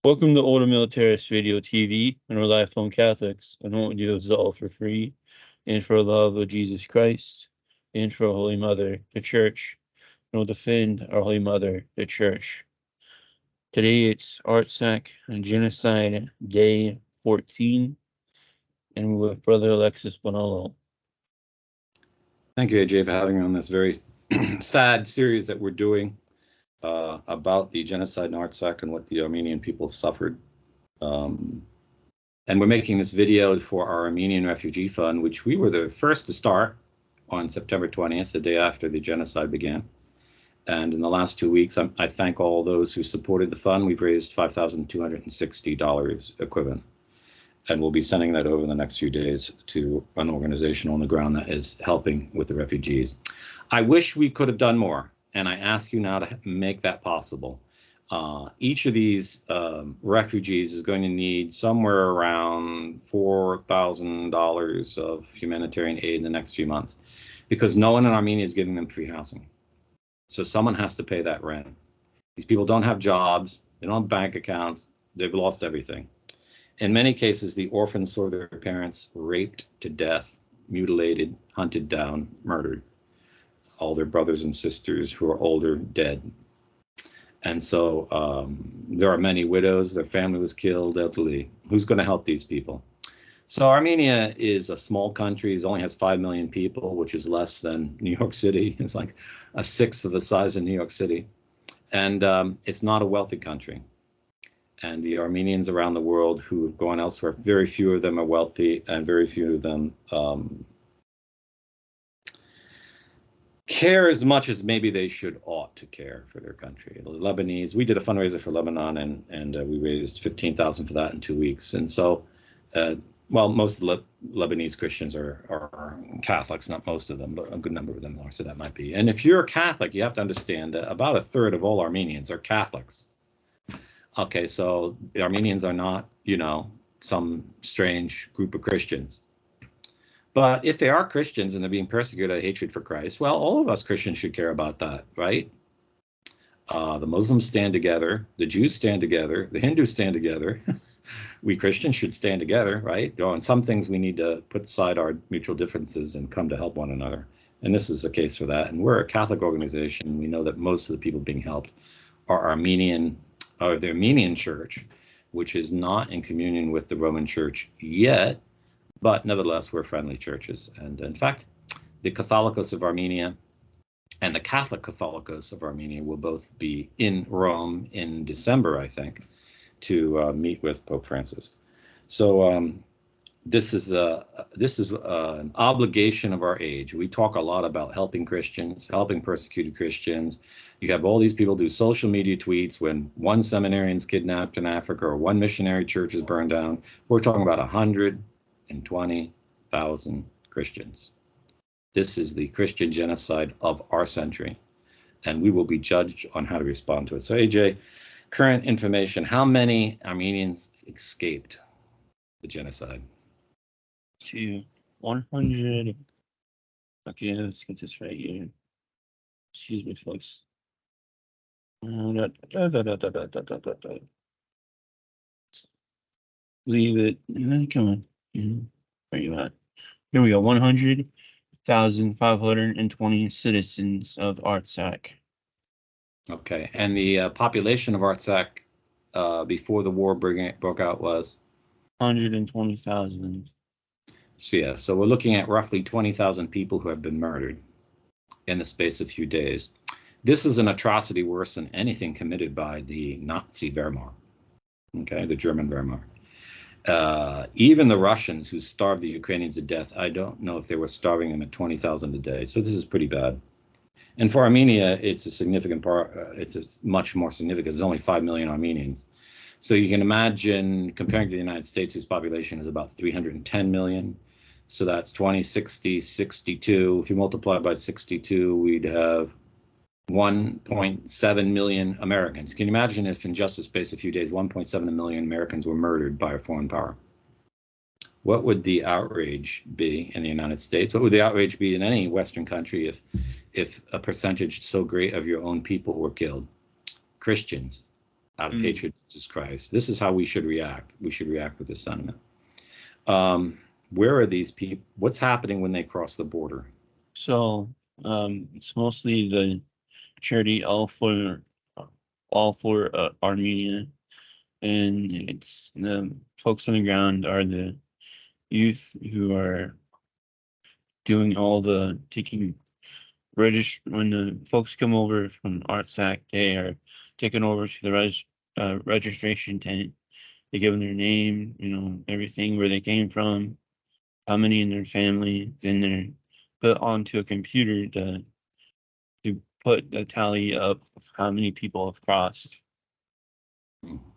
Welcome to Older Militarist Radio TV and our lifelong Catholics, and what we do is all for free, and for the love of Jesus Christ, and for our Holy Mother, the Church, and we'll defend our Holy Mother, the Church. Today it's Artsakh and Genocide Day 14, and we're with Brother Alexis Bonolo. Thank you, AJ, for having me on this very sad series that we're doing about the genocide in Artsakh and what the Armenian people have suffered. And we're making this video for our Armenian Refugee Fund, which we were the first to start on September 20th, the day after the genocide began. And in the last 2 weeks, I thank all those who supported the fund. We've raised $5,260 equivalent. And we'll be sending that over the next few days to an organization on the ground that is helping with the refugees. I wish we could have done more, and I ask you now to make that possible. Each of these refugees is going to need somewhere around $4,000 of humanitarian aid in the next few months, because no one in Armenia is giving them free housing. So someone has to pay that rent. These people don't have jobs, they don't have bank accounts, they've lost everything. In many cases, the orphans saw their parents raped to death, mutilated, hunted down, murdered. All their brothers and sisters who are older, dead. And so there are many widows, their family was killed, elderly. Who's going to help these people? So Armenia is a small country. It only has 5 million people, which is less than New York City. It's like a sixth of the size of New York City. And it's not a wealthy country. And the Armenians around the world who have gone elsewhere, very few of them are wealthy, and very few of them care as much as maybe they ought to care for their country. The Lebanese, we did a fundraiser for Lebanon, and we raised $15,000 for that in 2 weeks. And so, well, most of the Lebanese Christians are Catholics, not most of them, but a good number of them are, so that might be. And if you're a Catholic, you have to understand that about a third of all Armenians are Catholics. Okay, so the Armenians are not, some strange group of Christians. But if they are Christians and they're being persecuted out of hatred for Christ, well, all of us Christians should care about that, right? The Muslims stand together, the Jews stand together, the Hindus stand together. We Christians should stand together, right? On some things we need to put aside our mutual differences and come to help one another. And this is a case for that. And we're a Catholic organization. We know that most of the people being helped are Armenian, or the Armenian Church, which is not in communion with the Roman Church yet, but nevertheless, we're friendly churches. And in fact, the Catholicos of Armenia and the Catholic Catholicos of Armenia will both be in Rome in December, I think, to meet with Pope Francis. So this is an obligation of our age. We talk a lot about helping Christians, helping persecuted Christians. You have all these people do social media tweets when one seminarian's kidnapped in Africa or one missionary church is burned down. We're talking about 120,000 Christians. This is the Christian genocide of our century, and we will be judged on how to respond to it. So AJ, current information, how many Armenians escaped the genocide? To 100. Okay, let's get this right here. Excuse me, folks. Leave it. Come on. Where you at? Here we go. 100,520 citizens of Artsakh. Okay, and the population of Artsakh before the war broke out was 120,000. So yeah, so we're looking at roughly 20,000 people who have been murdered in the space of a few days. This is an atrocity worse than anything committed by the Nazi Wehrmacht, okay, the German Wehrmacht. Even the Russians who starved the Ukrainians to death, I don't know if they were starving them at 20,000 a day. So this is pretty bad. And for Armenia, it's a significant part, it's much more significant. There's only 5 million Armenians. So you can imagine comparing to the United States, whose population is about 310 million. So that's 20, 60, 62. If you multiply by 62, we'd have 1.7 million Americans. Can you imagine if in just a space of a few days, 1.7 million Americans were murdered by a foreign power? What would the outrage be in the United States? What would the outrage be in any Western country if a percentage so great of your own people were killed? Christians, out of hatred of Jesus Christ. This is how we should react. We should react with this sentiment. Where are these people? What's happening when they cross the border? So it's mostly the charity All For Armenia, and it's the folks on the ground are the youth who are doing all the taking when the folks come over from Artsakh, they are taken over to the registration tent. They give them their name, everything, where they came from, how many in their family. Then they're put onto a computer to put the tally up of how many people have crossed.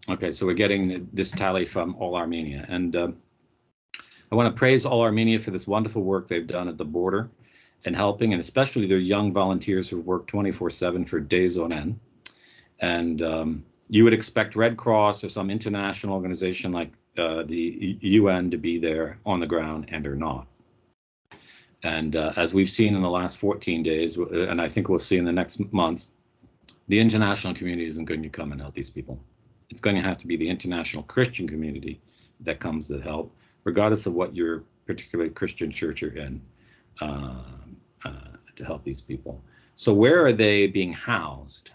Okay, so we're getting this tally from All Armenia, and I want to praise All Armenia for this wonderful work they've done at the border and helping, and especially their young volunteers who work 24/7 for days on end. And you would expect Red Cross or some international organization like the UN to be there on the ground, and they're not. And as we've seen in the last 14 days, and I think we'll see in the next months, the international community isn't going to come and help these people. It's going to have to be the international Christian community that comes to help, regardless of what your particular Christian church you're in, to help these people. So where are they being housed?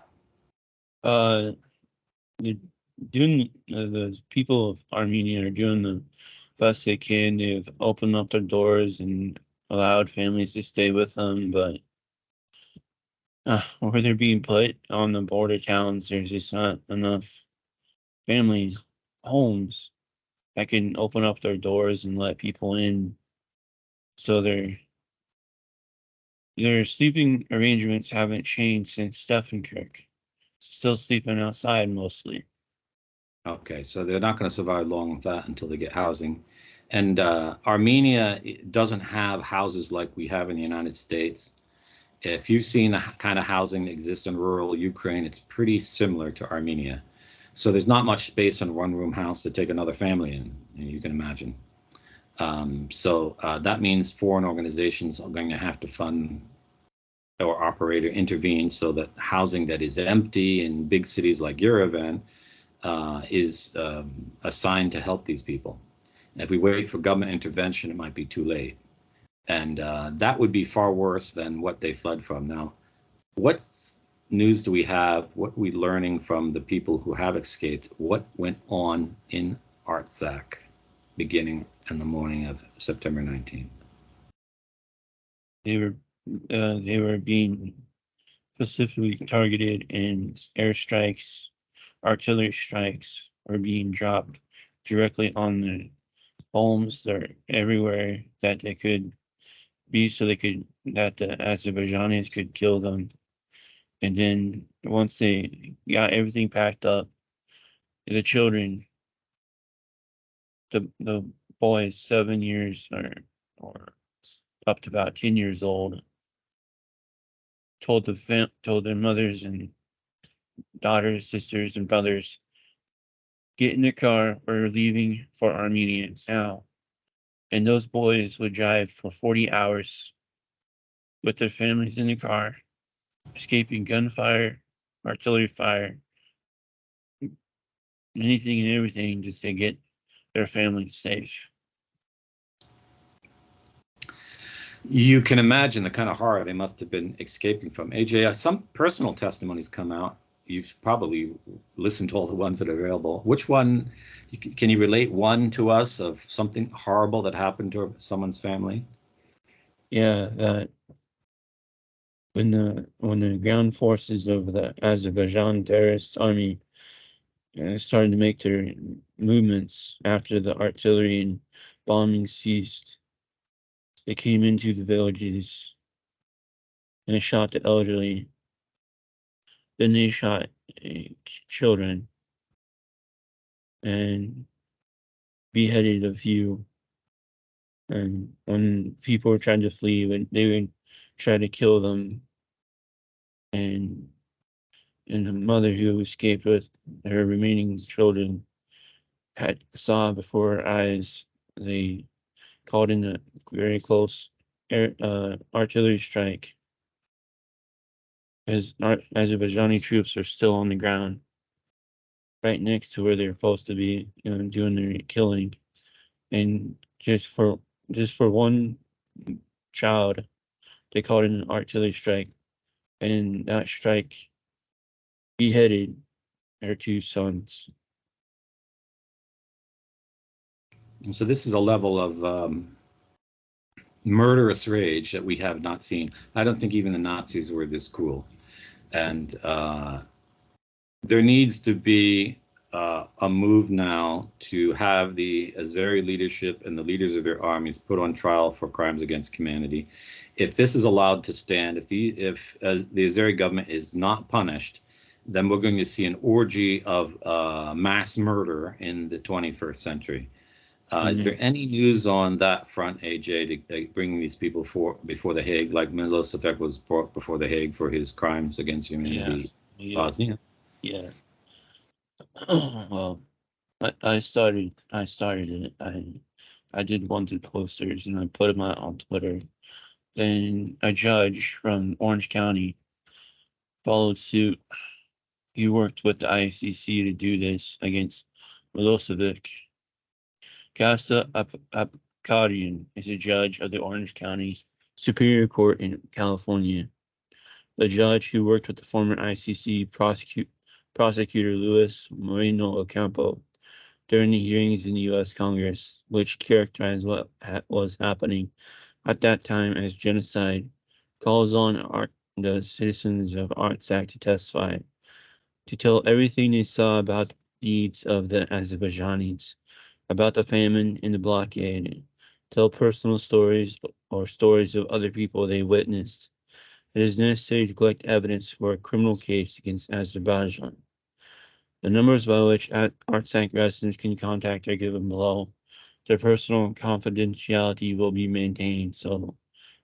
The people of Armenia are doing the best they can. They've opened up their doors and allowed families to stay with them, but where they're being put on the border towns, there's just not enough families, homes that can open up their doors and let people in. So their sleeping arrangements haven't changed since Stephenkirk. Still sleeping outside mostly. Okay, so they're not going to survive long with that until they get housing. And Armenia doesn't have houses like we have in the United States. If you've seen the kind of housing that exists in rural Ukraine, it's pretty similar to Armenia. So there's not much space in a one-room house to take another family in, you can imagine. So that means foreign organizations are going to have to fund or operate or intervene so that housing that is empty in big cities like Yerevan is assigned to help these people. And if we wait for government intervention, it might be too late. And that would be far worse than what they fled from. Now, what news do we have? What are we learning from the people who have escaped? What went on in Artsakh beginning in the morning of September 19th? They were being specifically targeted, and airstrikes, artillery strikes were being dropped directly on the homes. They're everywhere that they could be, so that the Azerbaijanis could kill them. And then once they got everything packed up, the children, the boys 7 years or up to about 10 years old, told their mothers and daughters, sisters, and brothers, get in the car, we're leaving for Armenia now. And those boys would drive for 40 hours with their families in the car, escaping gunfire, artillery fire, anything and everything just to get their families safe. You can imagine the kind of horror they must have been escaping from. AJ, some personal testimonies come out. You've probably listened to all the ones that are available. Which one, can you relate one to us of something horrible that happened to someone's family? Yeah, that when the ground forces of the Azerbaijan terrorist army started to make their movements after the artillery and bombing ceased, they came into the villages and shot the elderly. Then they shot children and beheaded a few. And when people were trying to flee, they would try to kill them. And the mother who escaped with her remaining children saw before her eyes they called in a very close artillery strike, as Azerbaijani troops are still on the ground right next to where they're supposed to be, doing their killing. And just for one child, they called it an artillery strike, and that strike beheaded her two sons. And so this is a level of murderous rage that we have not seen. I don't think even the Nazis were this cruel. And there needs to be a move now to have the Azeri leadership and the leaders of their armies put on trial for crimes against humanity. If this is allowed to stand, if the Azeri government is not punished, then we're going to see an orgy of mass murder in the 21st century. Is there any news on that front, AJ, to bringing these people before the Hague, like Milosevic was brought before the Hague for his crimes against humanity? Yeah. Bosnia? Yeah. Well, I started it. I did wanted posters and I put them out on Twitter. Then a judge from Orange County followed suit. He worked with the ICC to do this against Milosevic. Casa Apkarian is a judge of the Orange County Superior Court in California. The judge, who worked with the former ICC prosecutor Luis Moreno Ocampo during the hearings in the U.S. Congress, which characterized what was happening at that time as genocide, calls on the citizens of Artsakh to testify, to tell everything they saw about the deeds of the Azerbaijanis, about the famine and the blockade, tell personal stories or stories of other people they witnessed. It is necessary to collect evidence for a criminal case against Azerbaijan. The numbers by which Artsakh residents can contact are given below. Their personal confidentiality will be maintained, so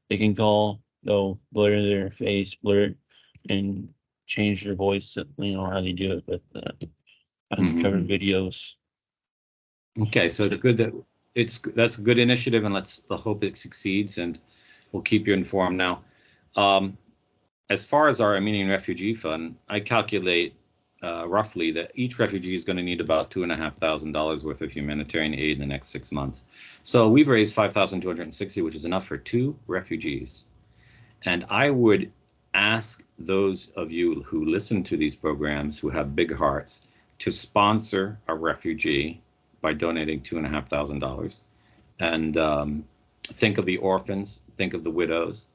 they can call, though, blur their face, blur, and change their voice. How they do it with undercover videos. Okay, so it's good that that's a good initiative, and let's hope it succeeds, and we'll keep you informed. Now, as far as our Armenian Refugee Fund, I calculate roughly that each refugee is going to need about $2,500 worth of humanitarian aid in the next 6 months. So we've raised $5,260, which is enough for 2 refugees. And I would ask those of you who listen to these programs who have big hearts to sponsor a refugee by donating $2,500. And think of the orphans, think of the widows.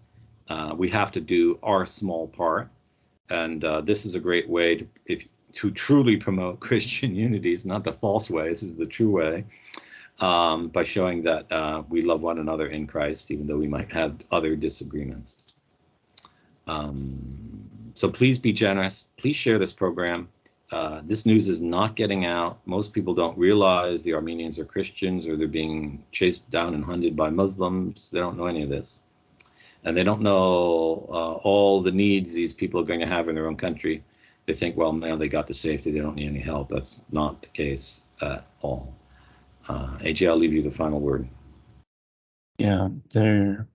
We have to do our small part. And this is a great way to truly promote Christian unity. It's not the false way, this is the true way, by showing that we love one another in Christ, even though we might have other disagreements. So please be generous. Please share this program. This news is not getting out. Most people don't realize the Armenians are Christians, or they're being chased down and hunted by Muslims. They don't know any of this. And they don't know all the needs these people are going to have in their own country. They think, well, now they got to safety, they don't need any help. That's not the case at all. AJ, I'll leave you the final word. Yeah, the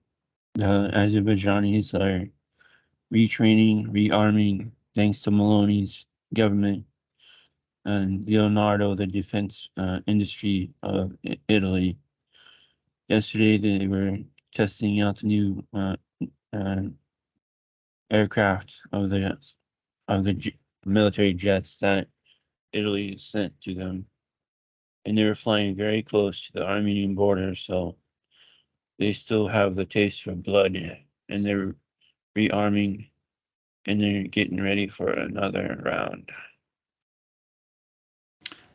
Azerbaijanis are retraining, rearming, thanks to Maloney's government and Leonardo, the defense industry of Italy. Yesterday, they were testing out the new aircraft of the military jets that Italy sent to them, and they were flying very close to the Armenian border, so they still have the taste for blood, and they're rearming, and they're getting ready for another round.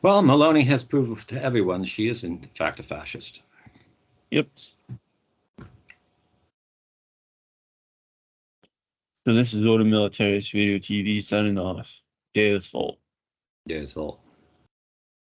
Well, Maloney has proved to everyone she is, in fact, a fascist. Yep. So this is Auto Militaris Video TV signing off. Deus Volt. Deus Volt.